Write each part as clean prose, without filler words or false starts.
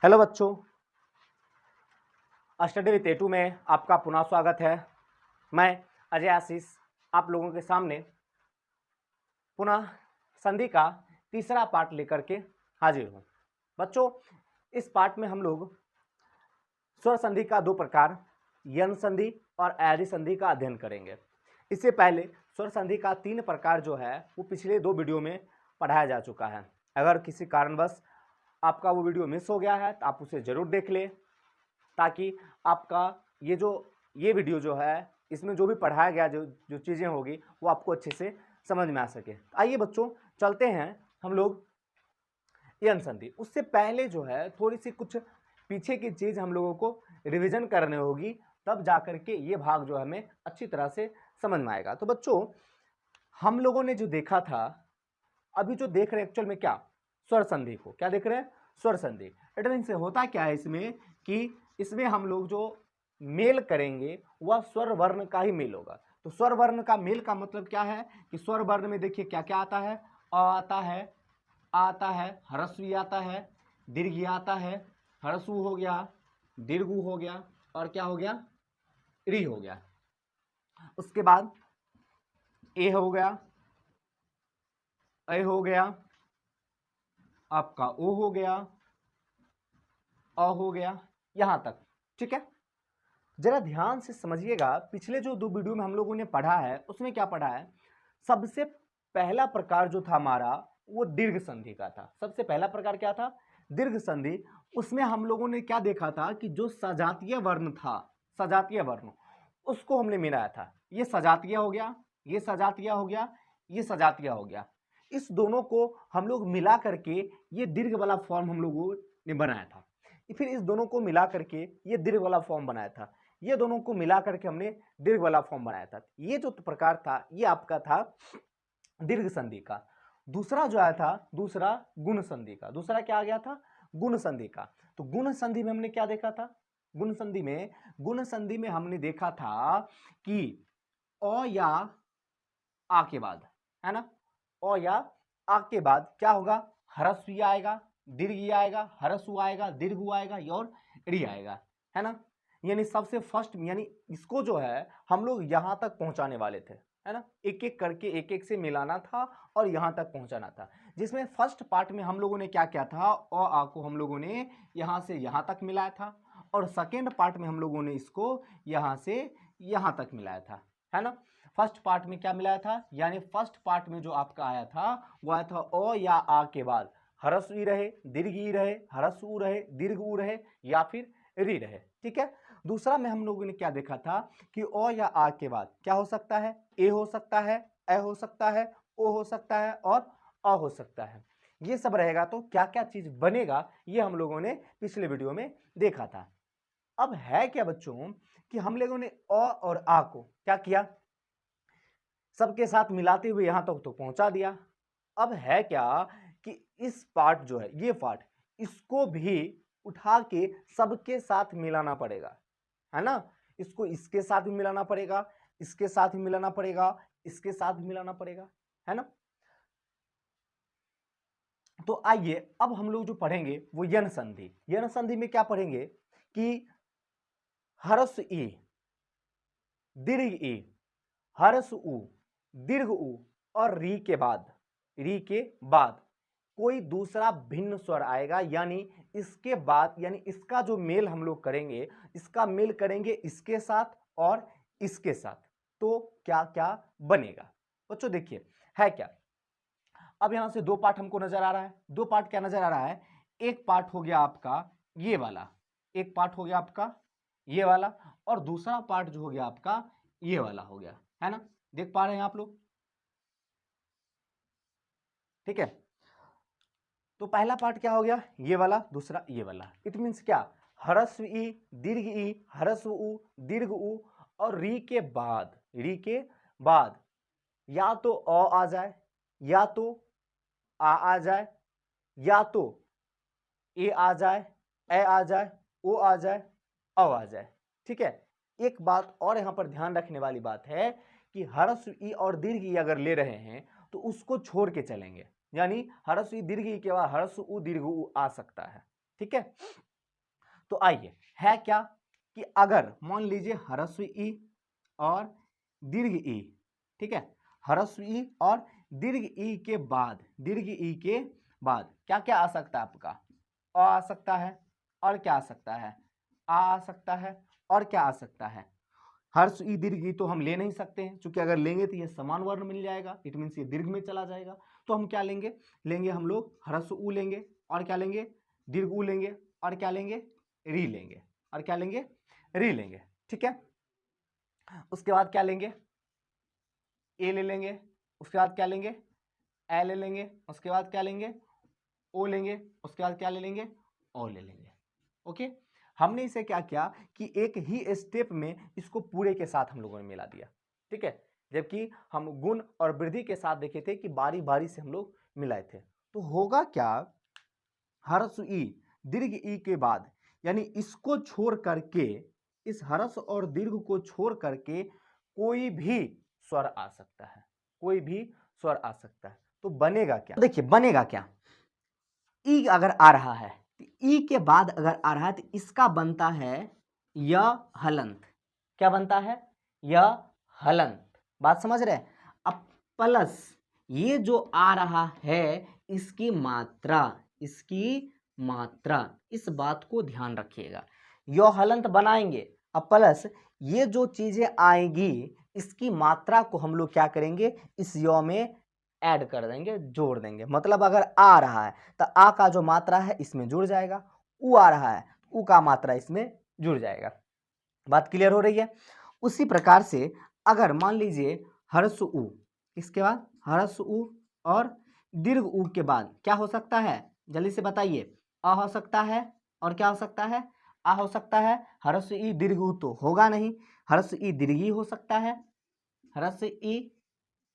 Hello बच्चों, study with A2 में आपका पुनः स्वागत है। मैं अजय आशीष आप लोगों के सामने पुनः संधि का तीसरा पार्ट लेकर के हाजिर हूँ। बच्चों, इस पार्ट में हम लोग स्वर संधि का दो प्रकार यन संधि और ऐरी संधि का अध्ययन करेंगे। इससे पहले स्वर संधि का तीन प्रकार जो है वो पिछले दो वीडियो में पढ़ाया जा चुका है। अगर किसी कारणवश आपका वो वीडियो मिस हो गया है तो आप उसे ज़रूर देख लें, ताकि आपका ये वीडियो जो है इसमें जो भी पढ़ाया गया जो चीज़ें होगी वो आपको अच्छे से समझ में आ सके। आइए बच्चों, चलते हैं हम लोग यन संधि। उससे पहले जो है थोड़ी सी कुछ पीछे की चीज़ हम लोगों को रिवीजन करनी होगी, तब जा कर के ये भाग जो हमें अच्छी तरह से समझ में आएगा। तो बच्चों, हम लोगों ने जो देखा था, अभी जो देख रहे हैं एक्चुअल में क्या, स्वर संधि को क्या देख रहे हैं, स्वर संधि। इट मीन से होता क्या है इसमें कि इसमें हम लोग जो मेल करेंगे वह स्वर वर्ण का ही मेल होगा। तो स्वर वर्ण का मेल का मतलब क्या है कि स्वर वर्ण में देखिए क्या क्या आता है। अ आता है, ह्रस्वी आता है, दीर्घ आता है, ह्रस्व हो गया, दीर्घ हो गया और क्या हो गया, री हो गया। उसके बाद ए हो गया, ए हो गया, आपका ओ हो गया, अ हो गया, यहां तक। ठीक है, जरा ध्यान से समझिएगा। पिछले जो दो वीडियो में हम लोगों ने पढ़ा है उसमें क्या पढ़ा है, सबसे पहला प्रकार जो था हमारा वो दीर्घ संधि का था। सबसे पहला प्रकार क्या था, दीर्घ संधि। उसमें हम लोगों ने क्या देखा था कि जो सजातीय वर्ण था, सजातीय वर्ण, उसको हमने मिलाया था। ये सजातीय हो गया, ये सजातीय हो गया, ये सजातीय हो गया। इस दोनों को हम लोग मिला करके ये दीर्घ वाला फॉर्म हम लोगों ने बनाया था। फिर इस दोनों को मिला करके ये दीर्घ वाला फॉर्म बनाया था। ये दोनों को मिला करके हमने दीर्घ वाला फॉर्म बनाया था। ये जो प्रकार था ये आपका था दीर्घ संधि का। दूसरा जो आया था, दूसरा गुण संधि का। दूसरा क्या आ गया था, गुण संधि का। तो गुण संधि में हमने क्या देखा था, गुण संधि में हमने देखा था कि अ या आ के बाद, है ना, अ या आ के बाद क्या होगा, ह्रस्व आएगा, दीर्घ आएगा, ह्रस्व आएगा, दीर्घ आएगा और री आएगा, है ना। यानी सबसे फर्स्ट, यानी इसको जो है हम लोग यहां तक पहुंचाने वाले थे, है ना। एक एक करके एक एक से मिलाना था और यहां तक पहुंचाना था। जिसमें फर्स्ट पार्ट में हम लोगों ने क्या किया था, अ आ को हम लोगों ने यहां से यहां तक मिलाया था, और सेकेंड पार्ट में हम लोगों ने इसको यहां से यहां तक मिलाया था, है ना। फर्स्ट पार्ट में क्या मिलाया था, यानी फर्स्ट पार्ट में जो आपका आया था वो आया था अ या आ के बाद ह्रस्व ई रहे, दीर्घ ई रहे, ह्रस्व ऊ रहे, दीर्घ ऊ रहे या फिर री रहे। ठीक है। दूसरा में हम लोगों ने क्या देखा था कि अ या आ के बाद क्या हो सकता है, ए हो सकता है, ए हो सकता है, ओ हो सकता है और अ हो सकता है। ये सब रहेगा तो क्या क्या चीज बनेगा ये हम लोगों ने पिछले वीडियो में देखा था। अब है क्या बच्चों कि हम लोगों ने अ और आ को क्या किया, सबके साथ मिलाते हुए यहां तक तो पहुंचा दिया। अब है क्या कि इस पार्ट जो है, ये पार्ट, इसको भी उठा के सबके साथ मिलाना पड़ेगा, है ना। इसको इसके साथ भी मिलाना पड़ेगा, इसके साथ भी मिलाना पड़ेगा, इसके साथ भी मिलाना पड़ेगा, है ना। तो आइए अब हम लोग जो पढ़ेंगे वो यन संधि। यन संधि में क्या पढ़ेंगे कि ह्रस्व ई, दीर्घ ई, ह्रस्व उ, दीर्घ उ और री के बाद, री के बाद कोई दूसरा भिन्न स्वर आएगा, यानी इसके बाद, यानी इसका जो मेल हम लोग करेंगे, इसका मेल करेंगे इसके साथ और इसके साथ, तो क्या क्या बनेगा। बच्चों देखिए है क्या, अब यहां से दो पार्ट हमको नजर आ रहा है। दो पार्ट क्या नजर आ रहा है, एक पार्ट हो गया आपका ये वाला, एक पार्ट हो गया आपका ये वाला, और दूसरा पार्ट जो हो गया आपका ये वाला हो गया, है ना। देख पा रहे हैं आप लोग, ठीक है। तो पहला पार्ट क्या हो गया, ये वाला, दूसरा ये वाला। इट मीन्स क्या, ह्रस्व ई, दीर्घ ई, ह्रस्व उ, दीर्घ उ और री के बाद, री के बाद या तो अ आ जाए, या तो आ जाए, या तो ए आ जाए, ए आ जाए, ओ आ जाए, आ जाए। ठीक है। एक बात और यहां पर ध्यान रखने वाली बात है कि ह्रस्व ई और दीर्घ ई अगर ले रहे हैं तो उसको छोड़ के चलेंगे, यानी ह्रस्व ई दीर्घ ई के बाद ह्रस्व उ दीर्घ उ आ सकता है। ठीक है। तो आइए, है क्या कि अगर मान लीजिए ह्रस्व ई और दीर्घ ई, ठीक है, ह्रस्व ई और दीर्घ ई के बाद, दीर्घ ई के बाद क्या क्या आ सकता है आपका, अ आ सकता है, और क्या आ सकता है, आ सकता है, और क्या आ सकता है, हर्ष ई दीर्घ ई तो हम ले नहीं सकते हैं, क्योंकि अगर लेंगे तो ये समान वर्ण मिल जाएगा, इट मीन्स ये दीर्घ में चला जाएगा। तो हम क्या लेंगे, लेंगे हम लोग ह्रस्व ऊ लेंगे, और क्या लेंगे, दीर्घ ऊ लेंगे, और क्या लेंगे, री लेंगे, और क्या लेंगे, री लेंगे, ठीक है। उसके बाद क्या लेंगे, ए ले लेंगे, उसके बाद क्या लेंगे, ए ले लेंगे, उसके बाद क्या लेंगे, ओ लेंगे, उसके बाद क्या ले लेंगे, ओ ले लेंगे। ओके, हमने इसे क्या किया कि एक ही स्टेप में इसको पूरे के साथ हम लोगों ने मिला दिया, ठीक है, जबकि हम गुण और वृद्धि के साथ देखे थे कि बारी बारी से हम लोग मिलाए थे। तो होगा क्या, ह्रस्व ई दीर्घ ई के बाद, यानी इसको छोड़ करके, इस ह्रस्व और दीर्घ को छोड़ करके कोई भी स्वर आ सकता है, कोई भी स्वर आ सकता है। तो बनेगा क्या, देखिए बनेगा क्या, ई अगर आ रहा है, ई के बाद अगर आ रहा है तो इसका बनता है य हलंत, क्या बनता है, य हलंत, बात समझ रहे हैं। अब प्लस ये जो आ रहा है इसकी मात्रा, इसकी मात्रा, इस बात को ध्यान रखिएगा, यो हलंत बनाएंगे, अब प्लस ये जो चीजें आएगी इसकी मात्रा को हम लोग क्या करेंगे, इस यो में ऐड कर देंगे, जोड़ देंगे। मतलब अगर आ रहा है तो आ का जो मात्रा है इसमें जुड़ जाएगा, उ आ रहा है उ का मात्रा इसमें जुड़ जाएगा। बात क्लियर हो रही है। उसी प्रकार से अगर मान लीजिए ह्रस्व उ, इसके बाद ह्रस्व उ और दीर्घ उ के बाद क्या हो सकता है, जल्दी से बताइए, अ हो सकता है, और क्या हो सकता है, आ हो सकता है। ह्रस्व ई दीर्घ उ तो होगा नहीं, ह्रस्व ई दीर्घ ई हो सकता है, ह्रस्व ई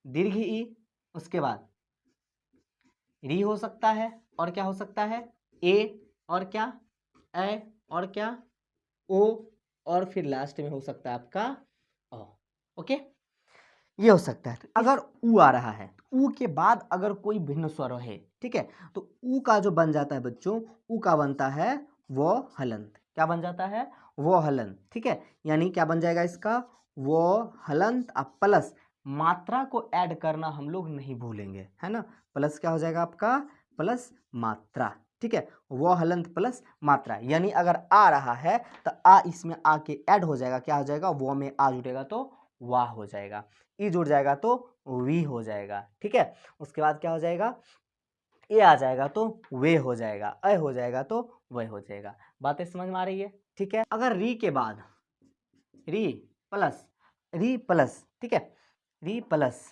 दीर्घ ई, उसके बाद री हो सकता है, और क्या हो सकता है, ए, और क्या, ए, और क्या, ओ, और फिर लास्ट में हो सकता है आपका ओ। ओके, ये हो सकता है। अगर उ आ रहा है, उ के बाद अगर कोई भिन्न स्वर है, ठीक है, तो उ का जो बन जाता है बच्चों, उ का बनता है वो हलंत, क्या बन जाता है, वो हलंत, ठीक है। यानी क्या बन जाएगा इसका, वो हलंत, अब प्लस मात्रा को ऐड करना हम लोग नहीं भूलेंगे, है ना, प्लस क्या हो जाएगा आपका, प्लस मात्रा, ठीक है, वो हलंत प्लस मात्रा। यानी अगर आ रहा है तो आ इसमें आके ऐड हो जाएगा, क्या हो जाएगा, वो में आ जुड़ेगा तो वाह हो जाएगा, ई जुड़ जाएगा तो वी हो जाएगा, ठीक है। उसके बाद क्या हो जाएगा, ए आ जाएगा तो वे हो जाएगा, अ हो जाएगा तो वह हो जाएगा। बातें समझ में आ रही है, ठीक है। अगर री के बाद री प्लस, री प्लस, ठीक है, री प्लस,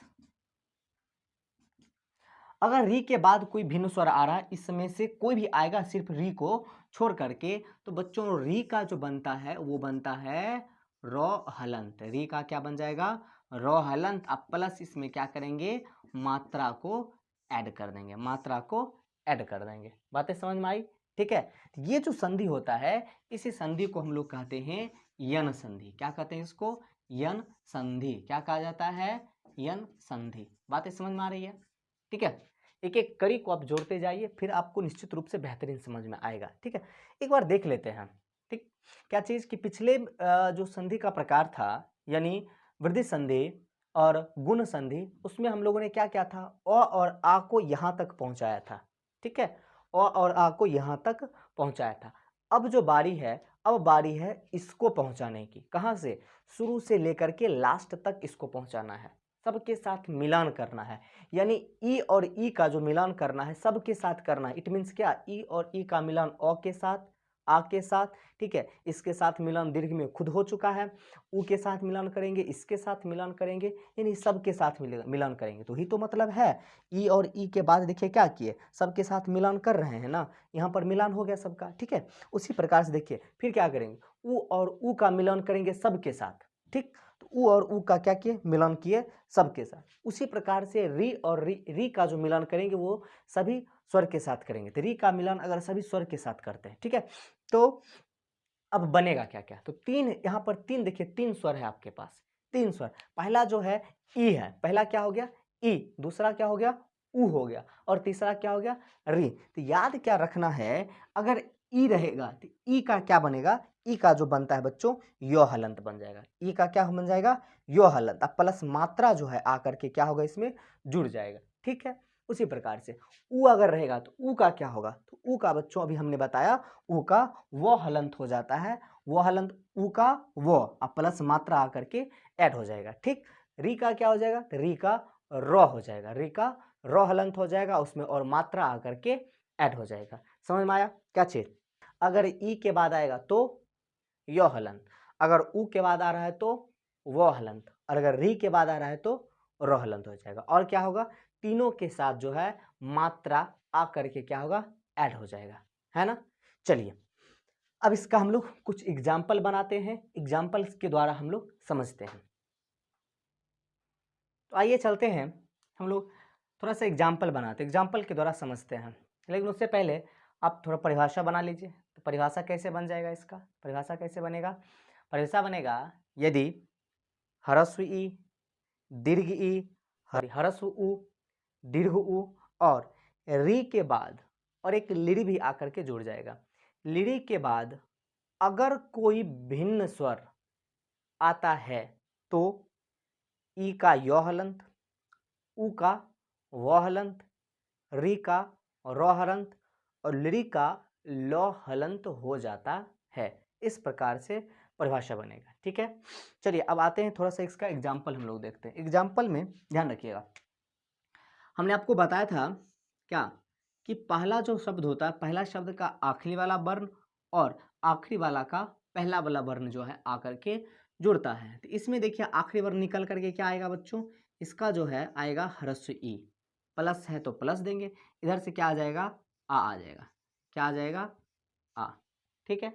अगर री के बाद कोई भिन्न स्वर आ रहा है, इसमें से कोई भी आएगा सिर्फ री को छोड़ करके, तो बच्चों री का जो बनता है वो बनता है रो हलंत। री का क्या बन जाएगा, रो हलंत। अब प्लस इसमें क्या करेंगे, मात्रा को ऐड कर देंगे, मात्रा को ऐड कर देंगे। बातें समझ में आई, ठीक है। ये जो संधि होता है, इसी संधि को हम लोग कहते हैं यन संधि। क्या कहते हैं इसको, यन संधि। क्या कहा जाता है, यन संधि। बातें समझ में आ रही है, ठीक है। एक एक कड़ी को आप जोड़ते जाइए, फिर आपको निश्चित रूप से बेहतरीन समझ में आएगा, ठीक है। एक बार देख लेते हैं, ठीक, क्या चीज कि पिछले जो संधि का प्रकार था, यानी वृद्धि संधि और गुण संधि, उसमें हम लोगों ने क्या क्या था, अ और आ को यहाँ तक पहुंचाया था, ठीक है, अ और आ को यहाँ तक पहुंचाया था। अब जो बारी है, अब बारी है इसको पहुंचाने की, कहाँ से, शुरू से लेकर के लास्ट तक इसको पहुंचाना है, सबके साथ मिलान करना है। यानी ई और ई का जो मिलान करना है सबके साथ करना है। इट मीन्स क्या, ई और ई का मिलान अ के साथ, आ के साथ, ठीक है, इसके साथ मिलान दीर्घ में खुद हो चुका है, उ के साथ मिलान करेंगे, इसके साथ मिलान करेंगे, यानी सबके साथ मिलान करेंगे। तो ही तो मतलब है, ई और ई के बाद देखिए क्या किए, सबके साथ मिलान कर रहे हैं ना, यहाँ पर मिलान हो गया सबका, ठीक है। उसी प्रकार से देखिए फिर क्या करेंगे, उ और उ का मिलान करेंगे सबके साथ, ठीक, तो उ और उ का क्या किए, मिलान किए सबके साथ। उसी प्रकार से री और री का जो मिलान करेंगे वो सभी स्वर के साथ करेंगे। तो री का मिलान अगर सभी स्वर के साथ करते हैं, ठीक है, तो अब बनेगा क्या क्या, तो तीन, यहाँ पर तीन देखिए, तीन स्वर है आपके पास, तीन स्वर। पहला जो है ई है, पहला क्या हो गया, ई, दूसरा क्या हो गया, उ हो गया, और तीसरा क्या हो गया, री। तो याद क्या रखना है, अगर ई रहेगा तो ई का क्या बनेगा, ई का जो बनता है बच्चों यो हलंत बन जाएगा। ई का क्या बन जाएगा, यो हलंत। अब प्लस मात्रा जो है आकर के क्या होगा, इसमें जुड़ जाएगा। ठीक है, उसी प्रकार से ऊ अगर रहेगा तो ऊ का क्या होगा, तो ऊ का बच्चों अभी हमने बताया ऊ का वो हलंत हो जाता है, वो हलंत ऊ का वो, अब प्लस मात्रा आकर के ऐड हो जाएगा। ठीक, री का क्या हो जाएगा, तो री का रॉ हो जाएगा, री का रॉ हलंत हो जाएगा, उसमें और मात्रा आकर के ऐड हो जाएगा। समझ में आया क्या चीज। अगर ई के बाद आएगा तो यो हलंत, अगर ऊ के बाद आ रहा है तो वो हलंत, और अगर री के बाद आ रहा है तो रो हलंत हो जाएगा। और क्या होगा, तीनों के साथ जो है मात्रा आकर के क्या होगा, ऐड हो जाएगा, है ना। चलिए अब इसका हम लोग कुछ एग्जाम्पल बनाते हैं, एग्जाम्पल्स के द्वारा हम लोग समझते हैं। तो आइए चलते हैं हम लोग थोड़ा सा एग्जाम्पल बनाते हैं, एग्जाम्पल के द्वारा समझते हैं। लेकिन उससे पहले आप थोड़ा परिभाषा बना लीजिए। तो परिभाषा कैसे बन जाएगा इसका, परिभाषा कैसे बनेगा, परिभाषा बनेगा यदि ह्रस्व ई, दीर्घ ई, ह्रस्व उ, दीर्घ उ और री के बाद और एक लिड़ी भी आकर के जुड़ जाएगा। लिड़ी के बाद अगर कोई भिन्न स्वर आता है तो ई का यो हलंत, उ का व हलंत, री का रो हलंत और लिड़ी का लो हलंत हो जाता है। इस प्रकार से परिभाषा बनेगा। ठीक है, चलिए अब आते हैं थोड़ा सा इसका एग्जाम्पल हम लोग देखते हैं। एग्जाम्पल में ध्यान रखिएगा, हमने आपको बताया था क्या कि पहला जो शब्द होता है, पहला शब्द का आखिरी वाला वर्ण और आखिरी वाला का पहला वाला वर्ण जो है आकर के जुड़ता है। तो इसमें देखिए आखिरी वर्ण निकल करके क्या आएगा बच्चों, इसका जो है आएगा ह्रस्व ई, प्लस है तो प्लस देंगे, इधर से क्या आ जाएगा, आ जाएगा, क्या आ जाएगा, आ। ठीक है,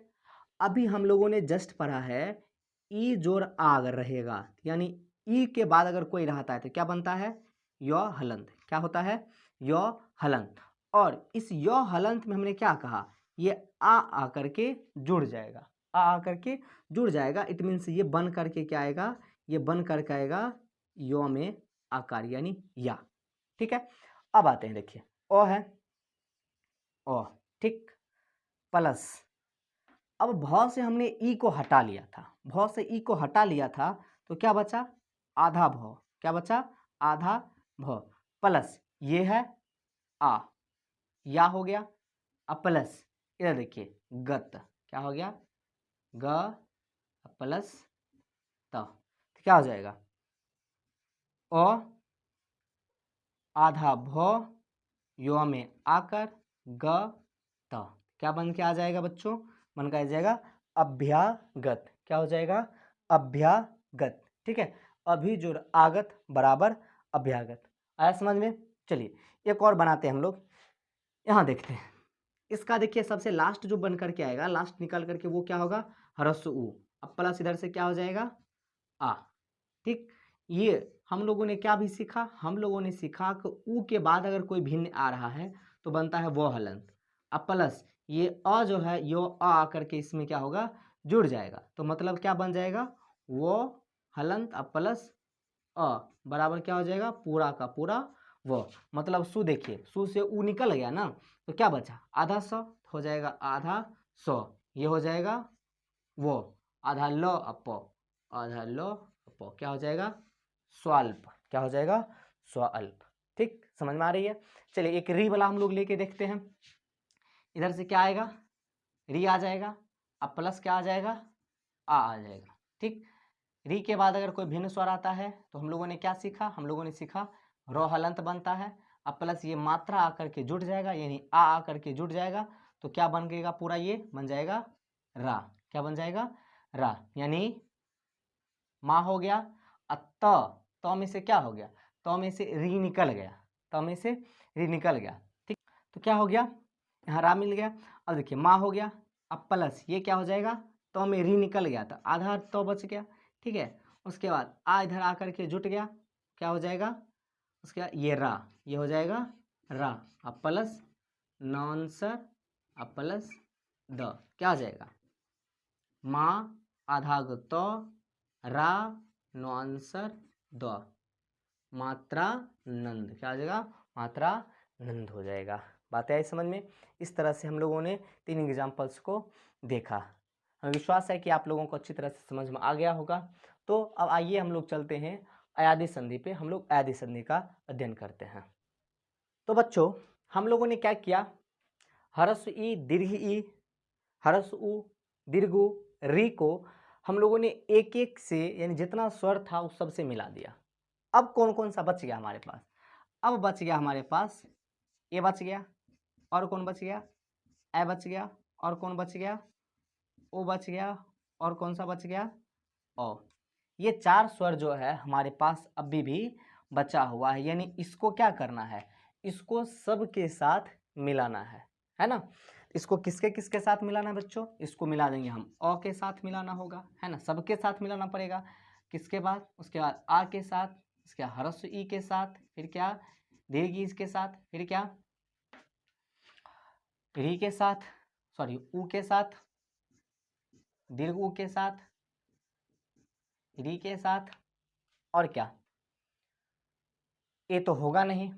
अभी हम लोगों ने जस्ट पढ़ा है ई जोड़ आ अगर रहेगा, यानी ई के बाद अगर कोई रहता है तो क्या बनता है, यो हलंत। क्या होता है, यो हलंत। और इस यो हलंत में हमने क्या कहा, ये आ आकर के जुड़ जाएगा, आ आकर के जुड़ जाएगा। इट मीन्स ये बन करके क्या आएगा, ये बन करके आएगा यो में आकार यानी या। ठीक है, अब आते हैं देखिए ओ है ओ, ठीक, प्लस अब भ से हमने ई को हटा लिया था, भ से ई को हटा लिया था तो क्या बचा, आधा भ, क्या बचा, आधा भ, प्लस ये है आ, या हो गया। अब प्लस इधर देखिए गत, क्या हो गया, ग प्लस त, तो क्या हो जाएगा, ओ आधा भ यो में आकर ग त, क्या बन के आ जाएगा बच्चों, बन के आ जाएगा अभ्यागत। क्या हो जाएगा, अभ्यागत। ठीक है, अभी जो आगत बराबर अभ्यागत। आया समझ में। चलिए एक और बनाते हैं हम लोग, यहाँ देखते हैं इसका। देखिए सबसे लास्ट जो बन करके आएगा, लास्ट निकल करके वो क्या होगा, ह्रस्व उ, अब प्लस इधर से क्या हो जाएगा, आ। ठीक, ये हम लोगों ने क्या भी सीखा, हम लोगों ने सीखा कि उ के बाद अगर कोई भिन्न आ रहा है तो बनता है वो हलंत। अब प्लस ये अ जो है यो अ आकर के इसमें क्या होगा, जुड़ जाएगा, तो मतलब क्या बन जाएगा, वो हलंत अब प्लस अ बराबर क्या हो जाएगा, पूरा का पूरा वो। मतलब सु, देखिए सु से उ निकल गया ना, तो क्या बचा, आधा सौ हो जाएगा, आधा सौ, ये हो जाएगा वो, आधा लो अपो, आधा लो अपो, क्या हो जाएगा, स्वल्प, क्या हो जाएगा, स्वल्प। ठीक, समझ में आ रही है। चलिए एक री वाला हम लोग लेके देखते हैं, इधर से क्या आएगा, री आ जाएगा, अब प्लस क्या आ जाएगा, आ जाएगा। ठीक, री के बाद अगर कोई भिन्न स्वर आता है तो हम लोगों ने क्या सीखा, हम लोगों ने सीखा रो हलंत बनता है। अब प्लस ये मात्रा आकर के जुड़ जाएगा, यानी आ आकर के जुड़ जाएगा, तो क्या बन गएगा, पूरा ये बन जाएगा रा। क्या बन जाएगा, रा, यानी माँ हो गया। त में से क्या हो गया, त में से री निकल गया, त में से री निकल गया। ठीक, तो क्या हो गया, यहाँ रा मिल गया। अब देखिए माँ हो गया, अब प्लस ये क्या हो जाएगा, तो में री निकल गया था, आधा तो बच गया। ठीक है, उसके बाद आ इधर आकर के जुट गया, क्या हो जाएगा, उसके बाद ये रा, ये हो जाएगा रा, अब प्लस नॉनसर, अब प्लस द, क्या हो जाएगा, माँ आधा तो रा नो आंसर द, मात्रा नंद, क्या हो जाएगा, मात्रा नंद हो जाएगा। बात आई समझ में। इस तरह से हम लोगों ने 3 एग्जाम्पल्स को देखा। हमें विश्वास है कि आप लोगों को अच्छी तरह से समझ में आ गया होगा। तो अब आइए हम लोग चलते हैं अयादी संधि पे, हम लोग अयादी संधि का अध्ययन करते हैं। तो बच्चों हम लोगों ने क्या किया, ह्रस्व ई, दीर्घ ई, ह्रस्व उ, दीर्घ उ, री को हम लोगों ने एक एक से यानी जितना स्वर था उस सब से मिला दिया। अब कौन कौन सा बच गया हमारे पास, अब बच गया हमारे पास ए बच गया, और कौन बच गया, ए बच गया, और कौन बच गया, ओ बच गया, और कौन सा बच गया, ओ। ये 4 स्वर जो है हमारे पास अभी भी बचा हुआ है, यानी इसको क्या करना है, इसको सब के साथ मिलाना है ना। इसको किसके किसके साथ मिलाना है बच्चों, इसको मिला देंगे हम अ के साथ मिलाना होगा, है ना, सबके साथ मिलाना पड़ेगा। किसके बाद, उसके बाद आ के साथ, इसके बाद ह्रस्व ई के साथ, फिर क्या दीर्घ ई के साथ, फिर क्या री के साथ, सॉरी ऊ के साथ, दीर्घ ऊ के साथ, री के साथ, और क्या ए तो होगा नहीं,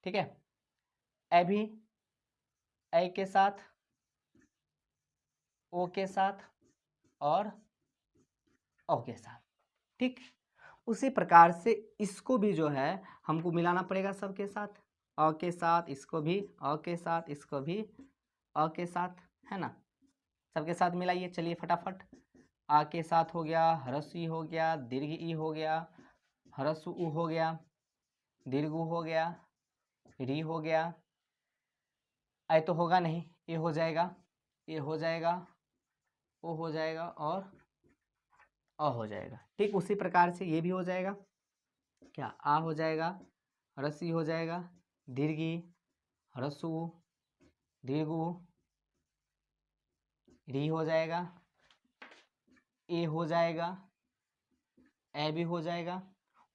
ठीक है, ए भी, ए के साथ, ओ के साथ, और ओ के साथ, ठीक। उसी प्रकार से इसको भी जो है हमको मिलाना पड़ेगा सबके साथ, अ के साथ इसको भी, अ के साथ इसको भी, अ के साथ, है ना, सबके साथ मिलाइए। चलिए फटाफट, आ के साथ हो गया, ह्रस्व ई हो गया, दीर्घ ई हो गया, ह्रस्व उ हो गया, दीर्घ उ हो गया, री हो गया, ऐ तो होगा नहीं, ये हो जाएगा, ये हो जाएगा, ओ हो जाएगा, और अ हो जाएगा, ठीक। उसी प्रकार से ये भी हो जाएगा, क्या आ हो जाएगा, ह्रस्व ई हो जाएगा, दीर्घ ई, ह्रस्व उ, दीर्घ उ, री हो जाएगा, ए हो जाएगा, ए भी हो जाएगा,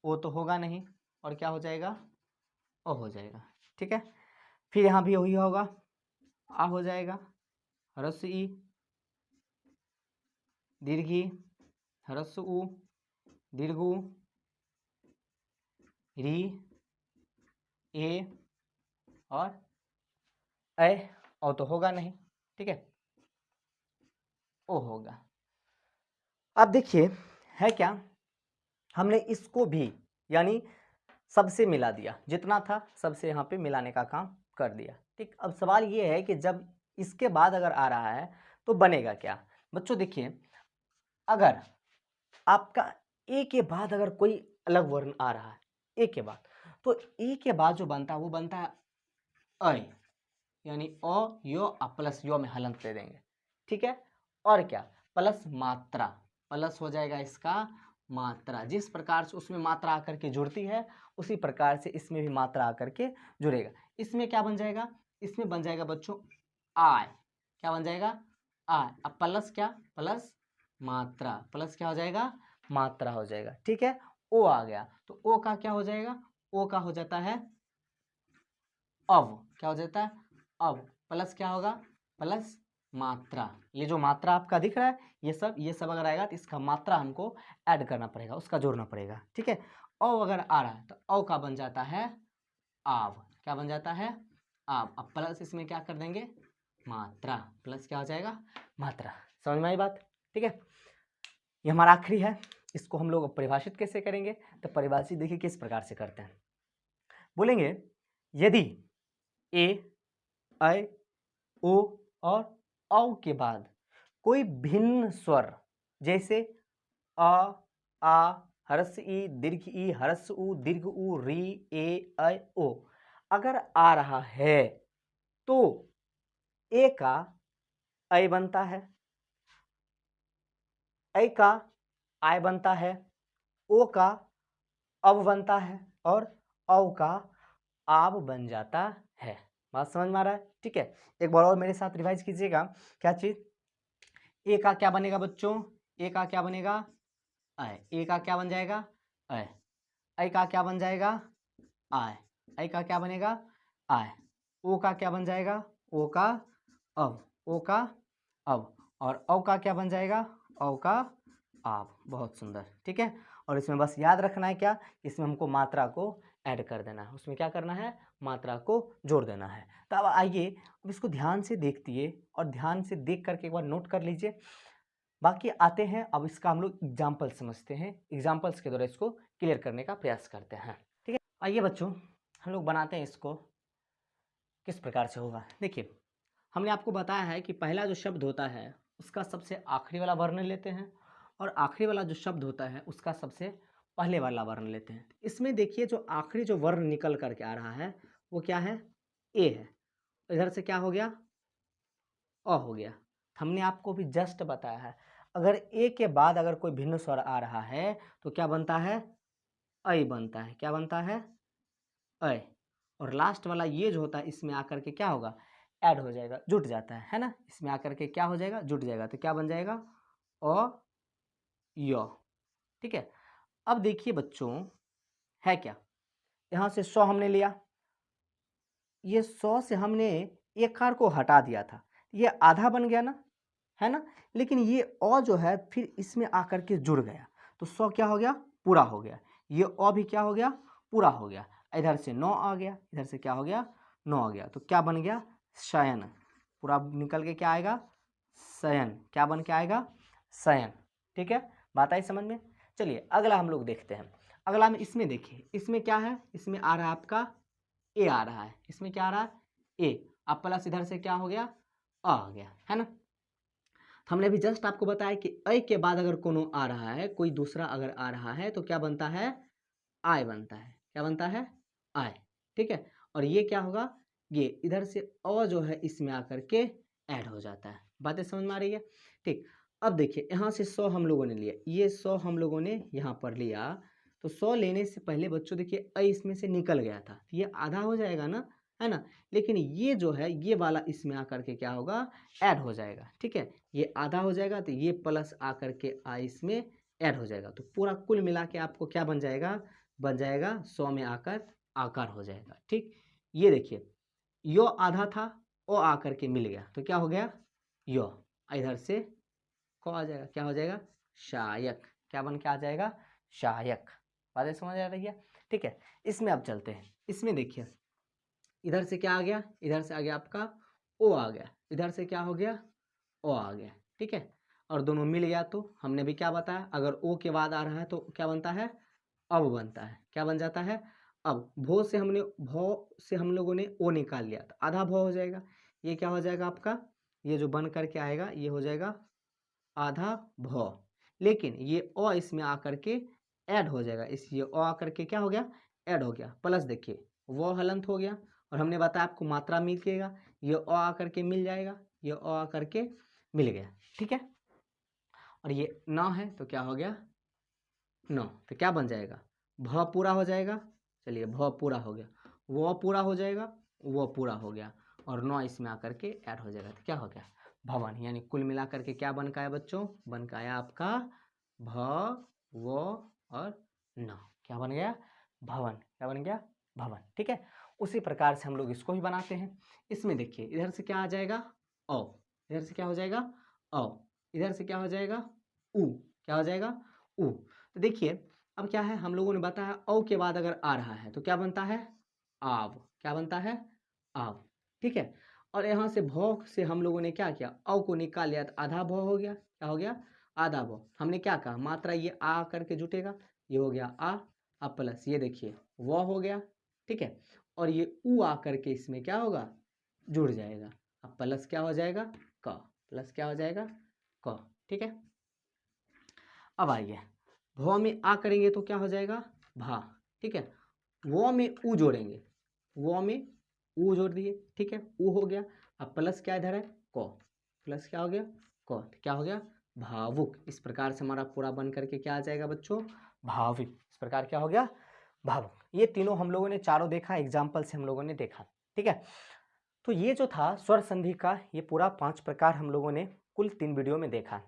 ओ तो होगा नहीं, और क्या हो जाएगा, ओ हो जाएगा, ठीक है। फिर यहाँ भी वही होगा, आ हो जाएगा, ह्रस्व ई, दीर्घ ई, ह्रस्व उ, दीर्घ उ, री, ए, और ए, ओ तो होगा नहीं, ठीक है, ओ होगा। अब देखिए है क्या, हमने इसको भी यानी सबसे मिला दिया, जितना था सबसे यहाँ पे मिलाने का काम कर दिया, ठीक। अब सवाल ये है कि जब इसके बाद अगर आ रहा है तो बनेगा क्या। बच्चों देखिए, अगर आपका ए के बाद अगर कोई अलग वर्ण आ रहा है, ए के बाद, तो ए के बाद जो बनता है वो बनता है अ, यानी अ यो प्लस यो में हलंत दे देंगे, ठीक है। और क्या, प्लस मात्रा, प्लस हो जाएगा इसका मात्रा, जिस प्रकार से उसमें मात्रा आकर के जुड़ती है उसी प्रकार से इसमें भी मात्रा आकर के जुड़ेगा। इसमें क्या बन जाएगा, इसमें बन जाएगा बच्चों आय, क्या बन जाएगा आय। अब प्लस क्या, प्लस मात्रा, प्लस क्या हो जाएगा, मात्रा हो जाएगा, ठीक है। ओ आ गया तो ओ का क्या हो जाएगा, ओ का हो जाता है अब, क्या हो जाता है अब, प्लस क्या होगा, प्लस मात्रा। ये जो मात्रा आपका दिख रहा है ये सब अगर आएगा तो इसका मात्रा हमको ऐड करना पड़ेगा, उसका जोड़ना पड़ेगा, ठीक है। औ अगर आ रहा है तो औ का बन जाता है आव, क्या बन जाता है आव। अब प्लस इसमें क्या कर देंगे मात्रा, प्लस क्या हो जाएगा मात्रा। समझ में आई बात, ठीक है। ये हमारा आखिरी है, इसको हम लोग परिभाषित कैसे करेंगे, तो परिभाषित देखिए किस प्रकार से करते हैं। बोलेंगे यदि ए, ऐ, ओ और औ के बाद कोई भिन्न स्वर जैसे अ, आ, ह्रस्व ई, दीर्घ ई, ह्रस्व उ, दीर्घ उ, री, ए, ऐ, ओ अगर आ रहा है तो ए का ऐ बनता है, ऐ का आय बनता है, ओ का अब बनता है, और औ का आब बन जाता है। बात समझ में आ रहा है, ठीक है। एक बार और मेरे साथ रिवाइज कीजिएगा, क्या चीज, ए का क्या बनेगा बच्चों, ए का क्या बनेगा ऐ, ए का क्या बन जाएगा ऐ, ऐ का क्या बन जाएगा आय, ऐ का क्या बनेगा आय, ओ का क्या बन जाएगा ओ का अब, ओ का अब, और औ का क्या बन जाएगा औ का आप। बहुत सुंदर, ठीक है। और इसमें बस याद रखना है क्या, इसमें हमको मात्रा को ऐड कर देना है, उसमें क्या करना है, मात्रा को जोड़ देना है। तो अब आइए अब इसको ध्यान से देखिए और ध्यान से देख करके एक बार नोट कर लीजिए। बाकी आते हैं अब इसका हम लोग एग्जाम्पल समझते हैं, एग्जाम्पल्स के द्वारा इसको क्लियर करने का प्रयास करते हैं। ठीक है, आइए बच्चों हम लोग बनाते हैं इसको, किस प्रकार से होगा। देखिए हमने आपको बताया है कि पहला जो शब्द होता है उसका सबसे आखिरी वाला वर्ण लेते हैं और आखिरी वाला जो शब्द होता है उसका सबसे पहले वाला वर्ण लेते हैं। इसमें देखिए जो आखिरी जो वर्ण निकल करके आ रहा है वो क्या है, ए है। इधर से क्या हो गया, अ हो गया। हमने आपको भी जस्ट बताया है अगर ए के बाद अगर कोई भिन्न स्वर आ रहा है तो क्या बनता है, ऐ बनता है। क्या बनता है, ऐ। और लास्ट वाला ये जो होता है इसमें आकर के क्या होगा, ऐड हो जाएगा, जुट जाता है ना। इसमें आकर के क्या हो जाएगा, जुट जाएगा। तो क्या बन जाएगा, अ य। ठीक है, अब देखिए बच्चों है क्या, यहाँ से सौ हमने लिया, ये 100 से हमने एक कार को हटा दिया था, ये आधा बन गया ना, है ना। लेकिन ये अ जो है फिर इसमें आकर के जुड़ गया तो 100 क्या हो गया, पूरा हो गया। ये अ भी क्या हो गया, पूरा हो गया। इधर से 9 आ गया, इधर से क्या हो गया, 9 आ गया। तो क्या बन गया, शयन। पूरा निकल के क्या आएगा, शयन। क्या बन के आएगा, शयन। ठीक है, बात आई समझ में। चलिए अगला हम लोग देखते हैं। अगला में इसमें देखिए, इसमें क्या है, इसमें आ रहा है आपका ए आ रहा है। इसमें क्या आ रहा है, ए। अब प्लस इधर से क्या हो गया, आ गया, है ना। हमने अभी जस्ट आपको बताया कि ऐ के बाद अगर कोनो आ रहा है, कोई दूसरा अगर आ रहा है तो क्या बनता है, आय बनता है। क्या बनता है, आय। ठीक है, और ये क्या होगा, ये इधर से अ जो है इसमें आकर के ऐड हो जाता है। बातें समझ में आ रही है। ठीक, अब देखिए यहाँ से 100 हम लोगों ने लिया, ये 100 हम लोगों ने यहाँ पर लिया। तो 100 लेने से पहले बच्चों देखिए ऐ इसमें से निकल गया था, ये आधा हो जाएगा ना, है ना। लेकिन ये जो है ये वाला इसमें आकर के क्या होगा, ऐड हो जाएगा। ठीक है, ये आधा हो जाएगा तो ये प्लस आकर के आई इसमें ऐड हो जाएगा। तो पूरा कुल मिला के आपको क्या बन जाएगा, बन जाएगा 100 में आकर आकार हो जाएगा। ठीक, ये देखिए यो आधा था, ओ आकर के मिल गया तो क्या हो गया, यो। इधर से को आ जाएगा, क्या हो जाएगा, शायक। क्या बन के आ जाएगा, शायक। बातें समझ आ रही है। ठीक है, इसमें अब चलते हैं। इसमें देखिए इधर से क्या आ गया, इधर से आ गया आपका ओ आ गया, इधर से क्या हो गया, ओ आ गया। ठीक है, और दोनों मिल गया तो हमने भी क्या बताया, अगर ओ के बाद आ रहा है तो क्या बनता है, अब बनता है। क्या बन जाता है, अब। भो से हमने, भो से हम लोगों ने ओ निकाल लिया तो आधा भो हो जाएगा। ये क्या हो जाएगा आपका, ये जो बन करके आएगा ये हो जाएगा आधा भो। लेकिन ये अ इसमें आकर के ऐड हो जाएगा, इस ये अ आकर के क्या हो गया, ऐड हो गया। प्लस देखिए वो हलंत हो गया, और हमने बताया आपको मात्रा मिलेगा, ये अ आकर के मिल जाएगा, ये अ आकर के मिल गया। ठीक है, और ये 9 है तो क्या हो गया, 9। तो क्या बन जाएगा, भ पूरा हो जाएगा। चलिए भ पूरा हो गया, वो पूरा हो जाएगा, वो पूरा हो गया, और 9 इसमें आकर के ऐड हो जाएगा। तो क्या हो गया, भवन। यानी कुल मिलाकर के क्या बन का है बच्चों, बन का आया आपका भ वो और 9। क्या बन गया, भवन। क्या बन गया, भवन। ठीक है, उसी प्रकार से हम लोग इसको भी बनाते हैं। इसमें देखिए इधर से क्या आ जाएगा, औ। इधर से क्या हो जाएगा, औ। इधर से क्या हो जाएगा, उ। क्या हो जाएगा, उ। तो देखिए अब क्या है, हम लोगों ने बताया औ के बाद अगर आ रहा है तो क्या बनता है, आव। क्या बनता है, आव। ठीक है, और यहाँ से भौ से हम लोगों ने क्या किया, औ को निकाल लिया तो आधा भौ हो गया। क्या हो गया, आधा भौ। हमने क्या कहा, मात्रा ये आ करके जुटेगा, ये हो गया आ। अब प्लस ये देखिए वो हो गया। ठीक है, और ये उ आ करके इसमें क्या होगा, जुड़ जाएगा। अब प्लस क्या हो जाएगा, क। प्लस क्या हो जाएगा, क। ठीक है, अब आइए भौ में आ करेंगे तो क्या हो जाएगा, भा। ठीक है, वो में उ जोड़ेंगे, वो में उ जोड़ दिए। ठीक है, उ हो गया। अब प्लस क्या इधर है, को। प्लस क्या हो गया, को। तो क्या हो गया, भावुक। इस प्रकार से हमारा पूरा बन करके क्या आ जाएगा बच्चों, भाविक। इस प्रकार क्या हो गया, भावुक। ये तीनों हम लोगों ने चारों देखा, एग्जाम्पल से हम लोगों ने देखा। ठीक है, तो ये जो था स्वर संधि का ये पूरा 5 प्रकार हम लोगों ने कुल 3 वीडियो में देखा।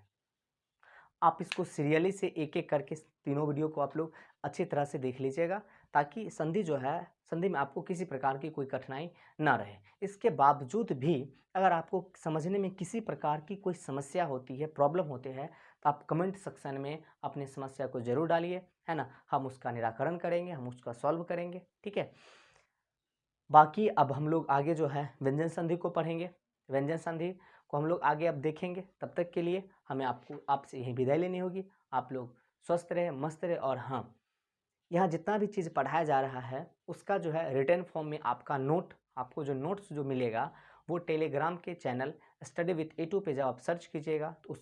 आप इसको सीरियली से एक एक करके तीनों वीडियो को आप लोग अच्छी तरह से देख लीजिएगा, ताकि संधि जो है, संधि में आपको किसी प्रकार की कोई कठिनाई ना रहे। इसके बावजूद भी अगर आपको समझने में किसी प्रकार की कोई समस्या होती है, प्रॉब्लम होते हैं, तो आप कमेंट सेक्शन में अपनी समस्या को जरूर डालिए, है ना, हम उसका निराकरण करेंगे, हम उसका सॉल्व करेंगे, ठीक है। बाकी अब हम लोग आगे जो है व्यंजन संधि को पढ़ेंगे, व्यंजन संधि को हम लोग आगे अब देखेंगे। तब तक के लिए हमें आपसे यही विदाई लेनी होगी। आप लोग स्वस्थ रहे, मस्त रहे, और हाँ, यहाँ जितना भी चीज़ पढ़ाया जा रहा है उसका जो है रिटर्न फॉर्म में आपका नोट, आपको जो नोट्स जो मिलेगा वो टेलीग्राम के चैनल स्टडी विथ A2 पे जब आप सर्च कीजिएगा तो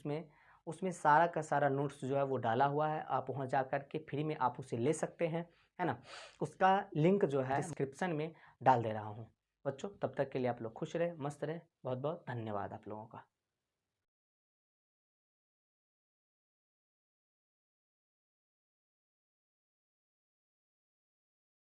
उसमें सारा का सारा नोट्स जो है वो डाला हुआ है। आप वहाँ जा कर के फ्री में आप उसे ले सकते हैं, है ना। उसका लिंक जो है डिस्क्रिप्शन में डाल दे रहा हूँ। बच्चों, तब तक के लिए आप लोग खुश रहे, मस्त रहे। बहुत बहुत धन्यवाद आप लोगों का।